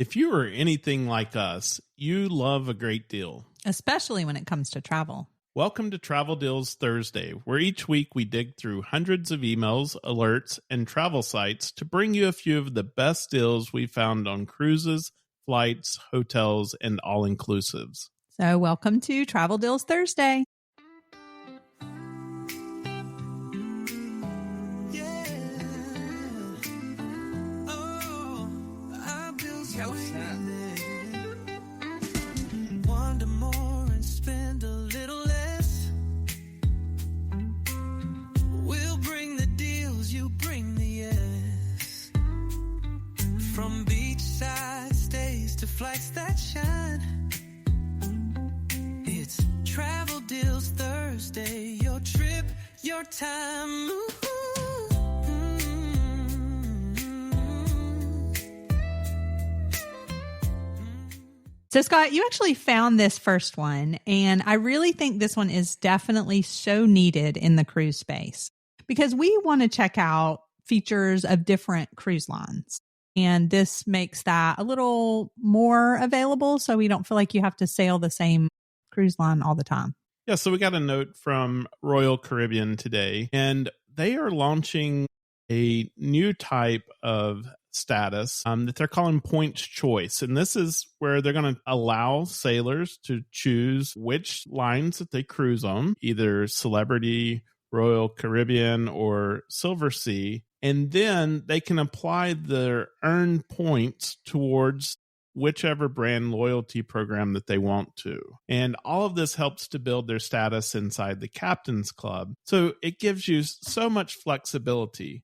If you are anything like us, you love a great deal. Especially when it comes to travel. Welcome to Travel Deals Thursday, where each week we dig through hundreds of emails, alerts, and travel sites to bring you a few of the best deals we found on cruises, flights, hotels, and all-inclusives. So welcome to Travel Deals Thursday. Wander more and spend a little less. We'll bring the deals, you bring the yes. From beachside stays to flights that shine. It's Travel Deals Thursday. Your trip, your time. So, Scott, you actually found this first one, and I really think this one is definitely so needed in the cruise space because we want to check out features of different cruise lines. And this makes that a little more available so we don't feel like you have to sail the same cruise line all the time. Yeah, so we got a note from Royal Caribbean today, and they are launching a new type of status that they're calling points choice. And this is where they're going to allow sailors to choose which lines that they cruise on, either Celebrity, Royal Caribbean, or Silversea. And then they can apply their earned points towards whichever brand loyalty program that they want to. And all of this helps to build their status inside the Captain's Club. So it gives you so much flexibility.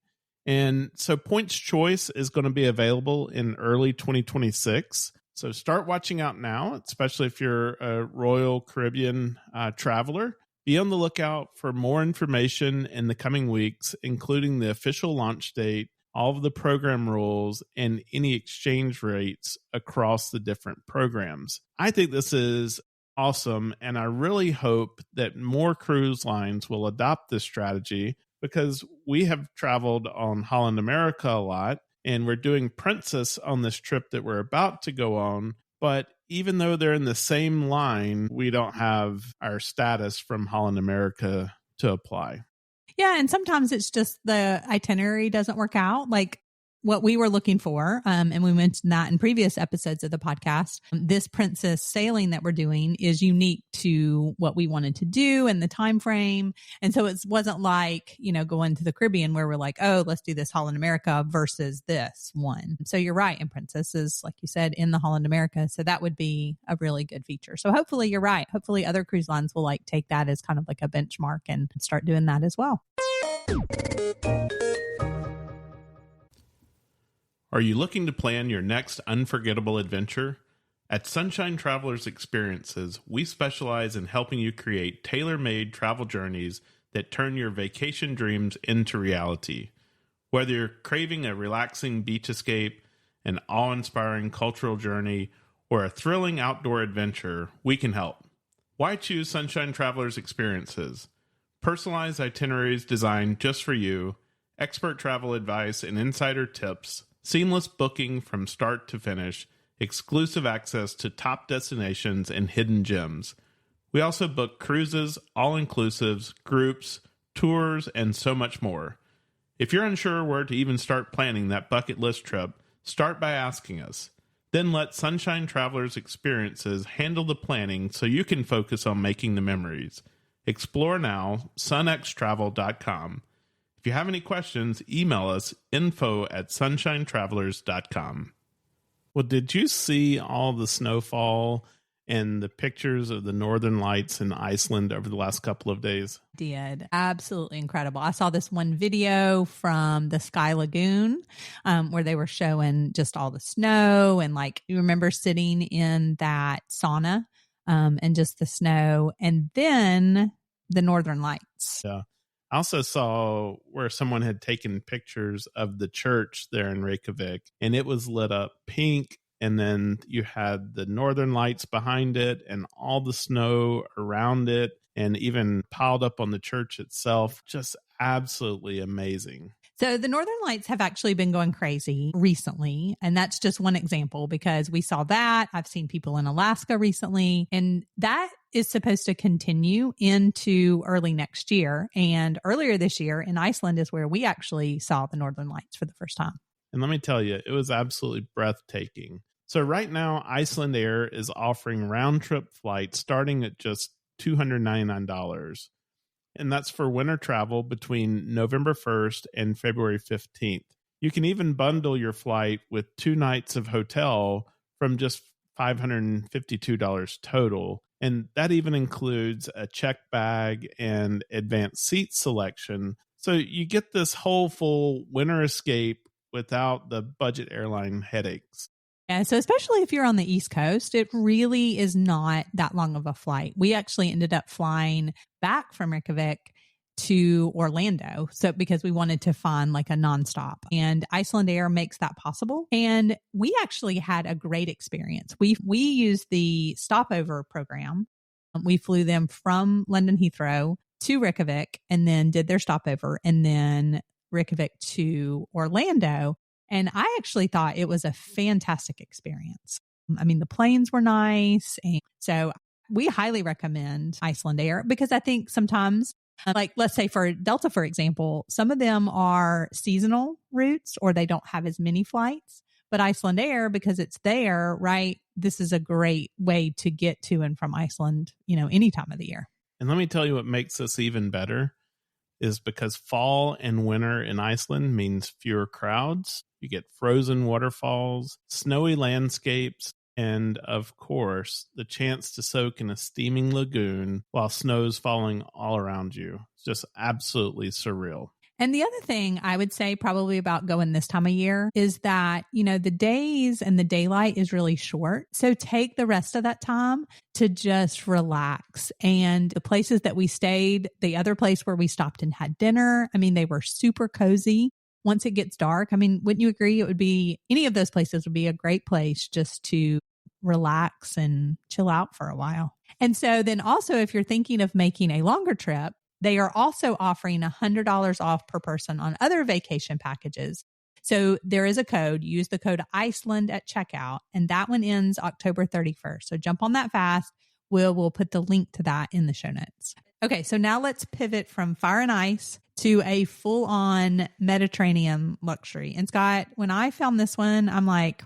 And so Points Choice is going to be available in early 2026. So start watching out now, especially if you're a Royal Caribbean traveler. Be on the lookout for more information in the coming weeks, including the official launch date, all of the program rules, and any exchange rates across the different programs. I think this is awesome, and I really hope that more cruise lines will adopt this strategy, because we have traveled on Holland America a lot, and we're doing Princess on this trip that we're about to go on. But even though they're in the same line, we don't have our status from Holland America to apply. Yeah, and sometimes it's just the itinerary doesn't work out like what we were looking for. And we mentioned that in previous episodes of the podcast. This Princess sailing that we're doing is unique to what we wanted to do and the time frame. And so it wasn't like, going to the Caribbean where we're like, oh, let's do this Holland America versus this one. So you're right. And Princess is, like you said, in the Holland America. So that would be a really good feature. So hopefully you're right. Hopefully other cruise lines will take that as kind of like a benchmark and start doing that as well. Are you looking to plan your next unforgettable adventure? At Sunshine Travelers Experiences, we specialize in helping you create tailor-made travel journeys that turn your vacation dreams into reality. Whether you're craving a relaxing beach escape, an awe-inspiring cultural journey, or a thrilling outdoor adventure, we can help. Why choose Sunshine Travelers Experiences? Personalized itineraries designed just for you, expert travel advice and insider tips, seamless booking from start to finish, exclusive access to top destinations and hidden gems. We also book cruises, all-inclusives, groups, tours, and so much more. If you're unsure where to even start planning that bucket list trip, start by asking us. Then let Sunshine Travelers Experiences handle the planning so you can focus on making the memories. Explore now, sunxtravel.com. If you have any questions, email us info@sunshinetravelers.com. Well, did you see all the snowfall and the pictures of the northern lights in Iceland over the last couple of days? Did. Absolutely incredible. I saw this one video from the Sky Lagoon where they were showing just all the snow and you remember sitting in that sauna and just the snow and then the northern lights. Yeah. I also saw where someone had taken pictures of the church there in Reykjavik, and it was lit up pink, and then you had the northern lights behind it and all the snow around it and even piled up on the church itself. Just absolutely amazing. So the Northern Lights have actually been going crazy recently. And that's just one example because we saw that. I've seen people in Alaska recently, and that is supposed to continue into early next year. And earlier this year in Iceland is where we actually saw the Northern Lights for the first time. And let me tell you, it was absolutely breathtaking. So right now, Icelandair is offering round trip flights starting at just $299. And that's for winter travel between November 1st and February 15th. You can even bundle your flight with 2 nights of hotel from just $552 total. And that even includes a check bag and advanced seat selection. So you get this whole full winter escape without the budget airline headaches. Yeah, so especially if you're on the East Coast, it really is not that long of a flight. We actually ended up flying back from Reykjavik to Orlando. So because we wanted to find like a nonstop, and Icelandair makes that possible. And we actually had a great experience. We used the stopover program. We flew them from London Heathrow to Reykjavik and then did their stopover, and then Reykjavik to Orlando. And I actually thought it was a fantastic experience. I mean, the planes were nice. And so we highly recommend Icelandair because I think sometimes, like let's say for Delta, for example, some of them are seasonal routes or they don't have as many flights. But Icelandair, because it's there, right, this is a great way to get to and from Iceland, any time of the year. And let me tell you what makes this even better is because fall and winter in Iceland means fewer crowds. You get frozen waterfalls, snowy landscapes, and of course, the chance to soak in a steaming lagoon while snow's falling all around you. It's just absolutely surreal. And the other thing I would say probably about going this time of year is that, the days and the daylight is really short. So take the rest of that time to just relax. And the places that we stayed, the other place where we stopped and had dinner, I mean, they were super cozy. Once it gets dark, I mean, wouldn't you agree? It would be, any of those places would be a great place just to relax and chill out for a while. And so then also, if you're thinking of making a longer trip, they are also offering $100 off per person on other vacation packages. So there is a code. Use the code Iceland at checkout, and that one ends October 31st. So jump on that fast. We'll put the link to that in the show notes. Okay, so now let's pivot from fire and ice to a full-on Mediterranean luxury. And Scott, when I found this one, I'm like,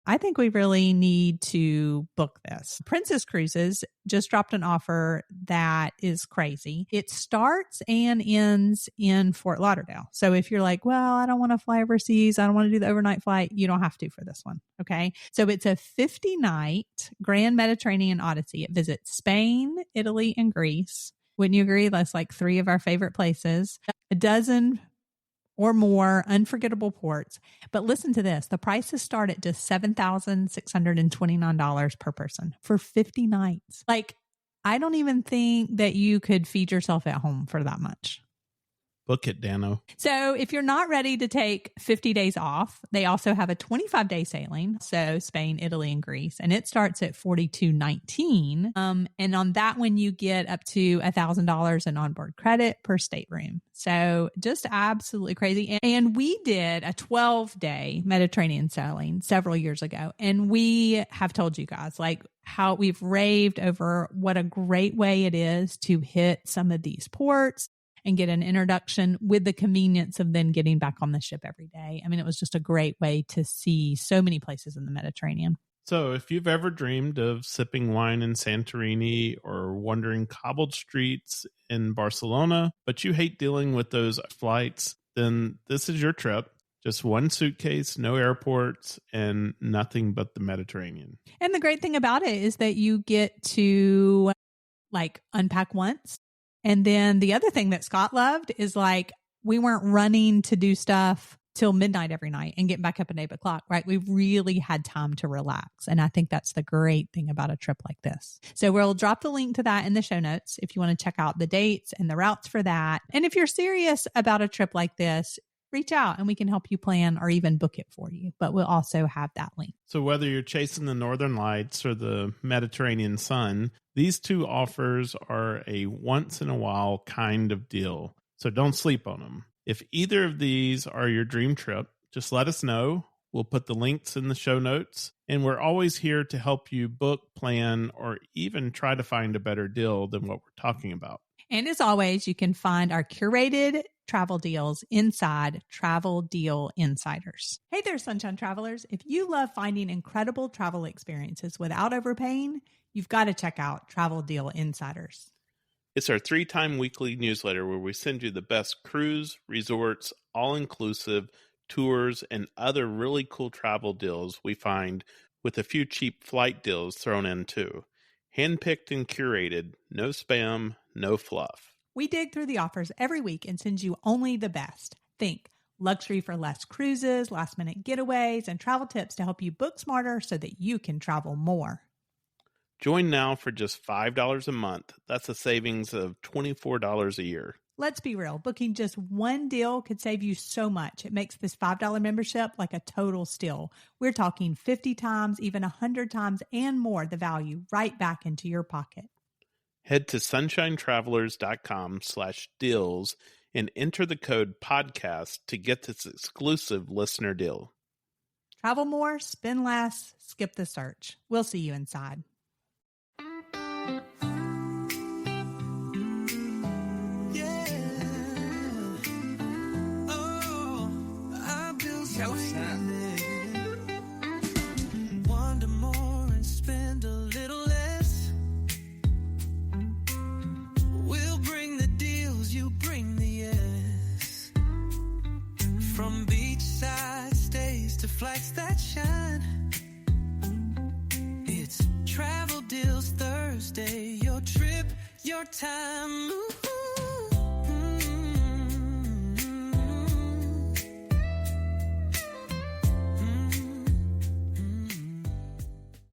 I think we really need to book this. Princess Cruises just dropped an offer that is crazy. It starts and ends in Fort Lauderdale. So if you're like, well, I don't want to fly overseas, I don't want to do the overnight flight, you don't have to for this one. Okay. So it's a 50-night Grand Mediterranean Odyssey. It visits Spain, Italy, and Greece. Wouldn't you agree? That's like 3 of our favorite places. A dozen or more unforgettable ports. But listen to this. The prices start at just $7,629 per person for 50 nights. Like, I don't even think that you could feed yourself at home for that much. Book it, Dano. So if you're not ready to take 50 days off, they also have a 25-day sailing. So Spain, Italy, and Greece. And it starts at $42.19. And on that one, you get up to $1,000 in onboard credit per stateroom. So just absolutely crazy. And we did a 12-day Mediterranean sailing several years ago. And we have told you guys, like, how we've raved over what a great way it is to hit some of these ports and get an introduction with the convenience of then getting back on the ship every day. I mean, it was just a great way to see so many places in the Mediterranean. So if you've ever dreamed of sipping wine in Santorini or wandering cobbled streets in Barcelona, but you hate dealing with those flights, then this is your trip. Just one suitcase, no airports, and nothing but the Mediterranean. And the great thing about it is that you get to unpack once. And then the other thing that Scott loved is we weren't running to do stuff till midnight every night and getting back up at 8 o'clock, right? We really had time to relax. And I think that's the great thing about a trip like this. So we'll drop the link to that in the show notes if you want to check out the dates and the routes for that. And if you're serious about a trip like this, reach out and we can help you plan or even book it for you. But we'll also have that link. So whether you're chasing the Northern Lights or the Mediterranean sun, these 2 offers are a once in a while kind of deal. So don't sleep on them. If either of these are your dream trip, just let us know. We'll put the links in the show notes, and we're always here to help you book, plan, or even try to find a better deal than what we're talking about. And as always, you can find our curated travel deals inside Travel Deal Insiders. Hey there, Sunshine Travelers. If you love finding incredible travel experiences without overpaying, you've got to check out Travel Deal Insiders. It's our 3-time weekly newsletter where we send you the best cruise, resorts, all-inclusive, tours, and other really cool travel deals we find, with a few cheap flight deals thrown in too. Handpicked and curated, no spam, no fluff. We dig through the offers every week and send you only the best. Think luxury for less cruises, last-minute getaways, and travel tips to help you book smarter so that you can travel more. Join now for just $5 a month. That's a savings of $24 a year. Let's be real. Booking just one deal could save you so much. It makes this $5 membership like a total steal. We're talking 50 times, even 100 times, and more the value right back into your pocket. Head to sunshinetravelers.com/deals and enter the code podcast to get this exclusive listener deal. Travel more, spend less, skip the search. We'll see you inside. Wander more and spend a little less. We'll bring the deals, you bring the yes. From beachside stays to flights that shine. It's Travel Deals Thursday. Your trip, your time. Ooh.